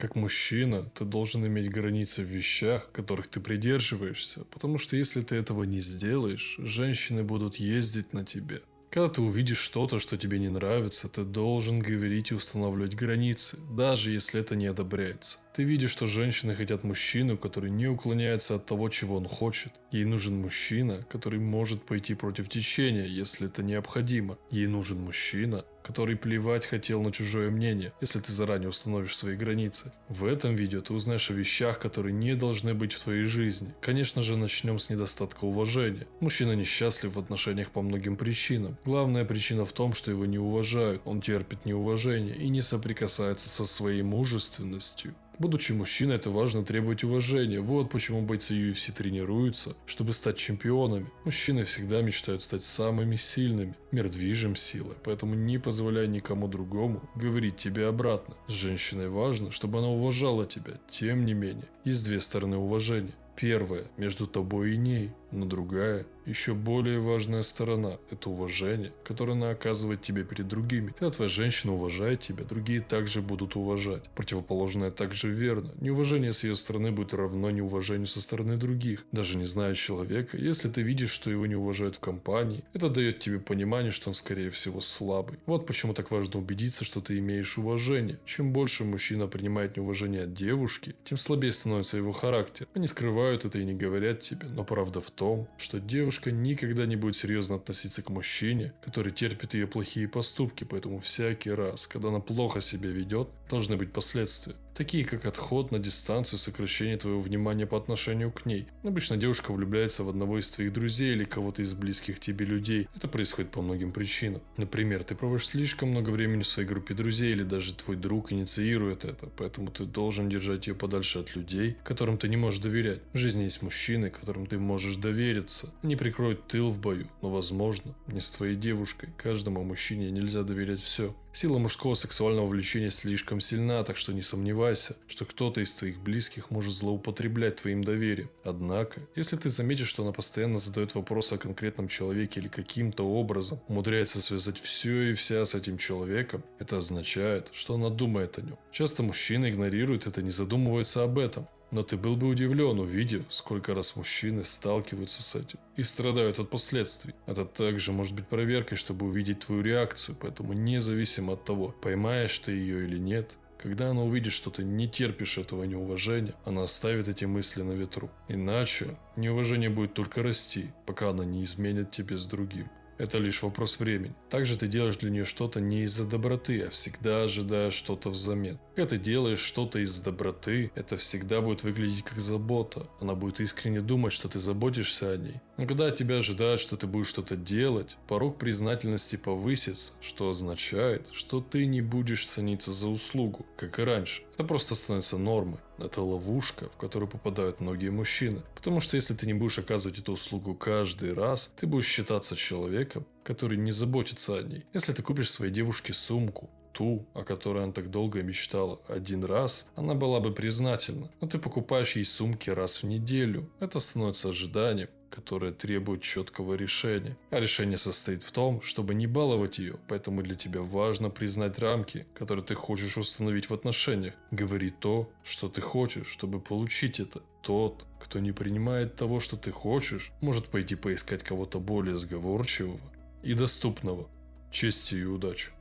Как мужчина, ты должен иметь границы в вещах, которых ты придерживаешься, потому что если ты этого не сделаешь, женщины будут ездить на тебе. Когда ты увидишь что-то, что тебе не нравится, ты должен говорить и устанавливать границы, даже если это не одобряется. Ты видишь, что женщины хотят мужчину, который не уклоняется от того, чего он хочет. Ей нужен мужчина, который может пойти против течения, если это необходимо. Ей нужен мужчина, который плевать хотел на чужое мнение, если ты заранее установишь свои границы. В этом видео ты узнаешь о вещах, которые не должны быть в твоей жизни. Конечно же, начнем с недостатка уважения. Мужчина несчастлив в отношениях по многим причинам. Главная причина в том, что его не уважают, он терпит неуважение и не соприкасается со своей мужественностью. Будучи мужчиной, это важно требовать уважения. Вот почему бойцы UFC тренируются, чтобы стать чемпионами. Мужчины всегда мечтают стать самыми сильными. Мир движим силой, поэтому не позволяй никому другому говорить тебе обратно. С женщиной важно, чтобы она уважала тебя. Тем не менее, есть две стороны уважения. Первая – между тобой и ней, но другая, еще более важная сторона – это уважение, которое она оказывает тебе перед другими. Когда твоя женщина уважает тебя, другие также будут уважать. Противоположное также верно. Неуважение с ее стороны будет равно неуважению со стороны других. Даже не зная человека, если ты видишь, что его не уважают в компании, это дает тебе понимание, что он скорее всего слабый. Вот почему так важно убедиться, что ты имеешь уважение. Чем больше мужчина принимает неуважение от девушки, тем слабее становится его характер. Они скрывают это и не говорят тебе, но правда в том, что девушка никогда не будет серьезно относиться к мужчине, который терпит ее плохие поступки, поэтому всякий раз, когда она плохо себя ведет, должны быть последствия. Такие как отход на дистанцию, сокращение твоего внимания по отношению к ней. Обычно девушка влюбляется в одного из твоих друзей или кого-то из близких тебе людей. Это происходит по многим причинам. Например, ты проводишь слишком много времени в своей группе друзей или даже твой друг инициирует это, поэтому ты должен держать ее подальше от людей, которым ты не можешь доверять. В жизни есть мужчины, которым ты можешь довериться. Они прикроют тыл в бою, но возможно, не с твоей девушкой. Каждому мужчине нельзя доверять все. Сила мужского сексуального влечения слишком сильна, так что не сомневайся, что кто-то из твоих близких может злоупотреблять твоим доверием. Однако, если ты заметишь, что она постоянно задает вопросы о конкретном человеке или каким-то образом умудряется связать все и вся с этим человеком, это означает, что она думает о нем. Часто мужчины игнорируют это, не задумываются об этом. Но ты был бы удивлен, увидев, сколько раз мужчины сталкиваются с этим и страдают от последствий. Это также может быть проверкой, чтобы увидеть твою реакцию, поэтому независимо от того, поймаешь ты ее или нет, когда она увидит, что ты не терпишь этого неуважения, она оставит эти мысли на ветру. Иначе неуважение будет только расти, пока она не изменит тебе с другим. Это лишь вопрос времени. Также ты делаешь для нее что-то не из-за доброты, а всегда ожидая что-то взамен. Когда ты делаешь что-то из-за доброты, это всегда будет выглядеть как забота. Она будет искренне думать, что ты заботишься о ней. Но когда от тебя ожидают, что ты будешь что-то делать, порог признательности повысится, что означает, что ты не будешь цениться за услугу, как и раньше. Это просто становится нормой. Это ловушка, в которую попадают многие мужчины. Потому что если ты не будешь оказывать эту услугу каждый раз, ты будешь считаться человеком, который не заботится о ней. Если ты купишь своей девушке сумку, ту, о которой она так долго мечтала, один раз, она была бы признательна. Но ты покупаешь ей сумки раз в неделю. Это становится ожиданием, которое требует четкого решения. А решение состоит в том, чтобы не баловать ее, поэтому для тебя важно признать рамки, которые ты хочешь установить в отношениях. Говори то, что ты хочешь, чтобы получить это. Тот, кто не принимает того, что ты хочешь, может пойти поискать кого-то более сговорчивого и доступного. Чести и удачи!